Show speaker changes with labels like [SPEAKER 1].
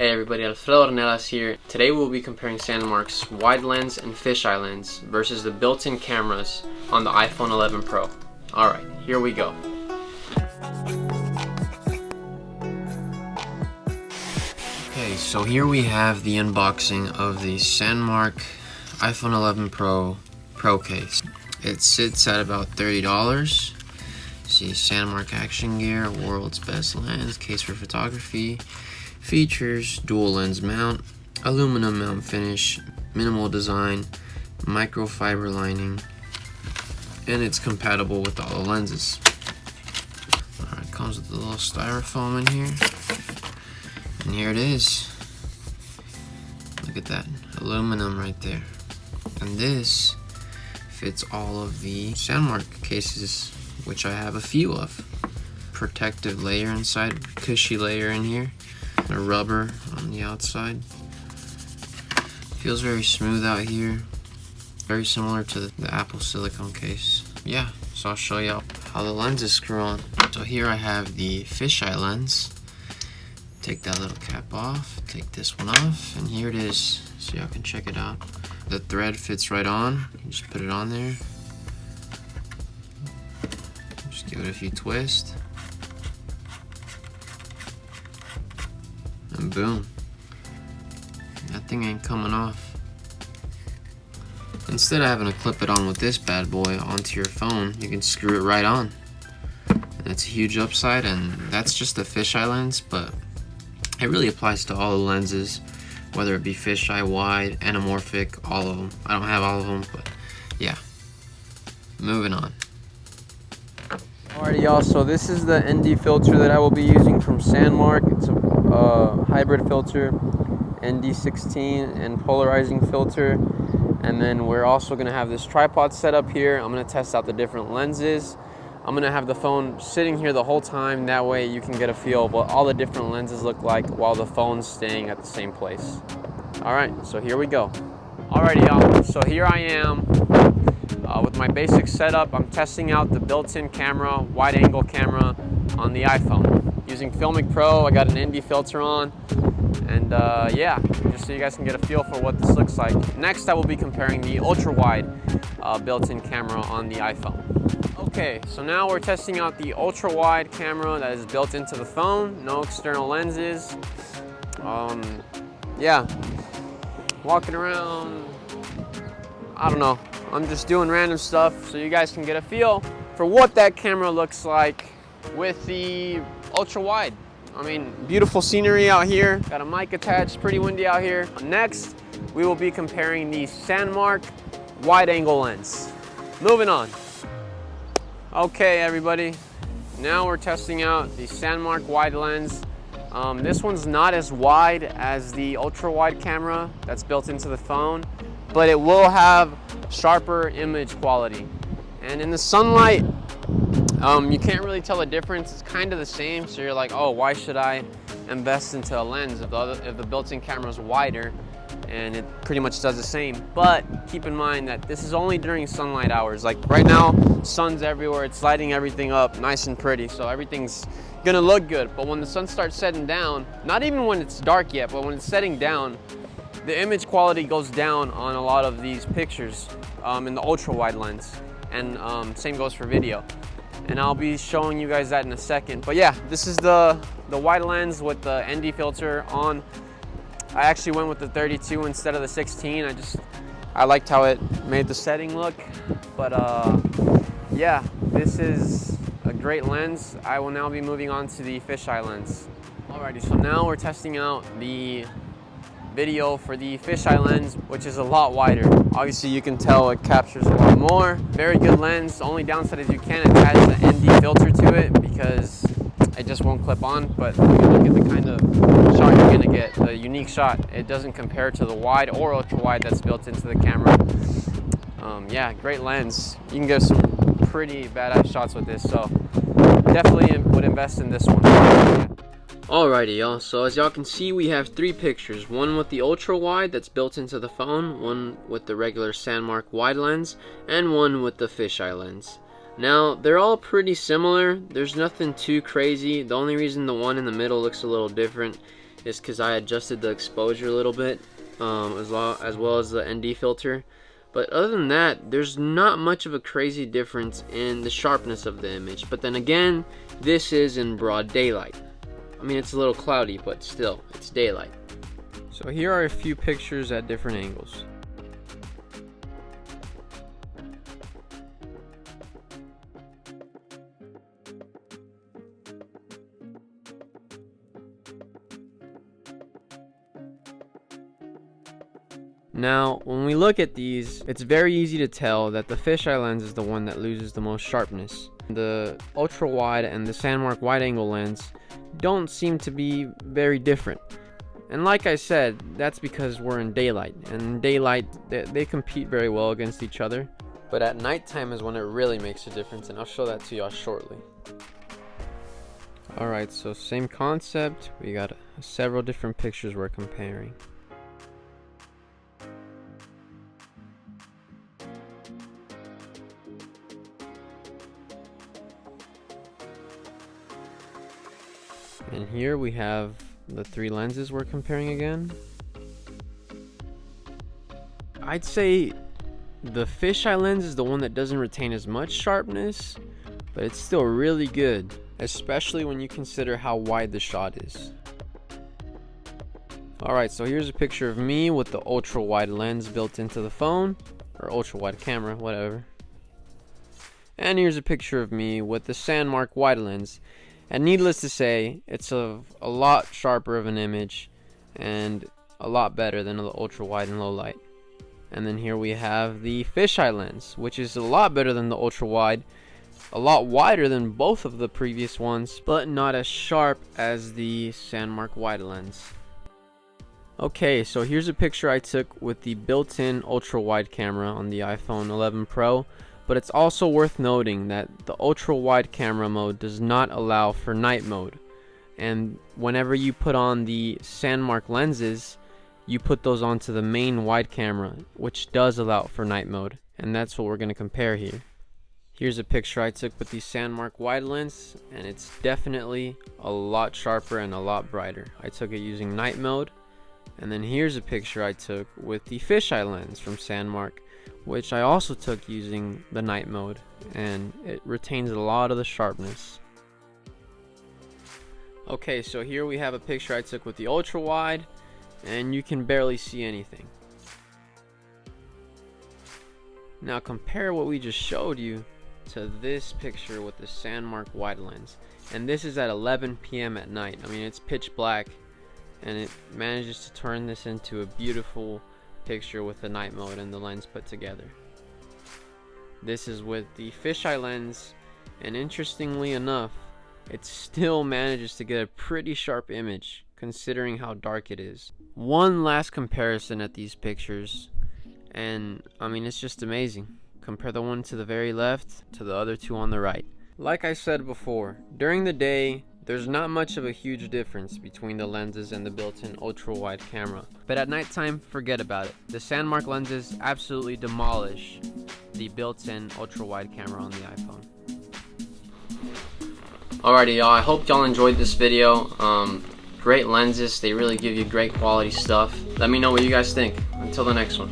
[SPEAKER 1] Hey everybody, Alfredo Ornelas here. Today we'll be comparing Sandmarc's wide lens and fisheye lens versus the built-in cameras on the iPhone 11 Pro. Alright, here we go. Okay, so here we have the unboxing of the Sandmarc iPhone 11 Pro case. It sits at about $30. See, Sandmarc action gear, world's best lens, case for photography. Features: dual lens mount, aluminum mount finish, minimal design, microfiber lining, and it's compatible with all the lenses. Alright, comes with a little styrofoam in here. And here it is. Look at that, aluminum right there. And this fits all of the Sandmarc cases, which I have a few of. Protective layer inside, cushy layer in here. A rubber on the outside. Feels very smooth out here. Very similar to the Apple silicone case. Yeah, so I'll show you how the lenses screw on. So here I have the fisheye lens. Take that little cap off, take this one off, and here it is. So y'all can check it out. The thread fits right on. You just put it on there. Just give it a few twists. And boom, that thing ain't coming off. Instead of having to clip it on with this bad boy onto your phone, you can screw it right on. And that's a huge upside, and that's just a fisheye lens, but it really applies to all the lenses, whether it be fisheye, wide, anamorphic, all of them. I don't have all of them, but yeah. Moving on.
[SPEAKER 2] Alrighty y'all, so this is the ND filter that I will be using from Sandmarc. It's a hybrid filter, ND16 and polarizing filter. And then we're also going to have this tripod set up here. I'm going to test out the different lenses. I'm going to have the phone sitting here the whole time, that way you can get a feel of what all the different lenses look like while the phone's staying at the same place. Alright, so here we go. Alrighty y'all, so here I am. With my basic setup, I'm testing out the built-in camera, wide angle camera on the iPhone. Using Filmic Pro, I got an ND filter on, and yeah, just so you guys can get a feel for what this looks like. Next, I will be comparing the ultra-wide built-in camera on the iPhone. Okay, so now we're testing out the ultra-wide camera that is built into the phone, no external lenses. Yeah, walking around, I don't know. I'm just doing random stuff so you guys can get a feel for what that camera looks like with the ultra wide. I mean, beautiful scenery out here. Got a mic attached, pretty windy out here. Next, we will be comparing the Sandmarc wide angle lens. Moving on. Okay, everybody. Now we're testing out the Sandmarc wide lens. This one's not as wide as the ultra wide camera that's built into the phone, but it will have sharper image quality. And in the sunlight, you can't really tell the difference. It's kind of the same, so you're like, oh, why should I invest into a lens if the built-in camera is wider? And it pretty much does the same. But keep in mind that this is only during sunlight hours. Like right now, sun's everywhere. It's lighting everything up nice and pretty, so everything's gonna look good. But when the sun starts setting down, not even when it's dark yet, but when it's setting down, the image quality goes down on a lot of these pictures in the ultra wide lens, and same goes for video. And I'll be showing you guys that in a second. But yeah, this is the wide lens with the ND filter on. I actually went with the 32 instead of the 16. I liked how it made the setting look. But yeah, this is a great lens. I will now be moving on to the fisheye lens. Alrighty, so now we're testing out the video for the fisheye lens, which is a lot wider. Obviously you can tell it captures a lot more. Very good lens. The only downside is you can't attach the ND filter to it because it just won't clip on, but look at the kind of shot you're gonna get, the unique shot. It doesn't compare to the wide or ultra wide that's built into the camera. Yeah, great lens. You can get some pretty badass shots with this, so definitely would invest in this one.
[SPEAKER 1] Alrighty y'all, so as y'all can see, we have three pictures. One with the ultra wide that's built into the phone, one with the regular Sandmarc wide lens, and one with the fisheye lens. Now, they're all pretty similar. There's nothing too crazy. The only reason the one in the middle looks a little different is because I adjusted the exposure a little bit, as well as the ND filter. But other than that, there's not much of a crazy difference in the sharpness of the image. But then again, this is in broad daylight. I mean, it's a little cloudy, but still, it's daylight. So here are a few pictures at different angles. Now, when we look at these, it's very easy to tell that the fisheye lens is the one that loses the most sharpness. The ultra wide and the Sandmarc wide angle lens don't seem to be very different. And like I said, that's because we're in daylight, and in daylight they compete very well against each other. But at nighttime is when it really makes a difference, and I'll show that to y'all shortly. Alright, so same concept. We got several different pictures we're comparing. And here we have the three lenses we're comparing again. I'd say the fisheye lens is the one that doesn't retain as much sharpness, but it's still really good, especially when you consider how wide the shot is. Alright, so here's a picture of me with the ultra wide lens built into the phone, or ultra wide camera, whatever. And here's a picture of me with the Sandmarc wide lens. And needless to say, it's a lot sharper of an image and a lot better than the ultra wide and low light. And then here we have the fisheye lens, which is a lot better than the ultra wide, a lot wider than both of the previous ones, but not as sharp as the Sandmarc wide lens. Okay, so here's a picture I took with the built-in ultra wide camera on the iPhone 11 Pro. But it's also worth noting that the ultra wide camera mode does not allow for night mode, and whenever you put on the Sandmarc lenses, you put those onto the main wide camera, which does allow for night mode, and that's what we're going to compare here. Here's a picture I took with the Sandmarc wide lens, and it's definitely a lot sharper and a lot brighter. I took it using night mode. And then here's a picture I took with the fisheye lens from Sandmarc, which I also took using the night mode, and it retains a lot of the sharpness. Okay, so here we have a picture I took with the ultra wide, and you can barely see anything. Now compare what we just showed you to this picture with the Sandmarc wide lens, and this is at 11 p.m. at night. I mean, it's pitch black, and it manages to turn this into a beautiful picture with the night mode and the lens put together. This is with the fisheye lens, and interestingly enough, it still manages to get a pretty sharp image considering how dark it is. One last comparison at these pictures, and I mean, it's just amazing. Compare the one to the very left to the other two on the right. Like I said before, during the day there's not much of a huge difference between the lenses and the built-in ultra-wide camera. But at nighttime, forget about it. The Sandmarc lenses absolutely demolish the built-in ultra-wide camera on the iPhone. Alrighty y'all, I hope y'all enjoyed this video. Great lenses, they really give you great quality stuff. Let me know what you guys think. Until the next one.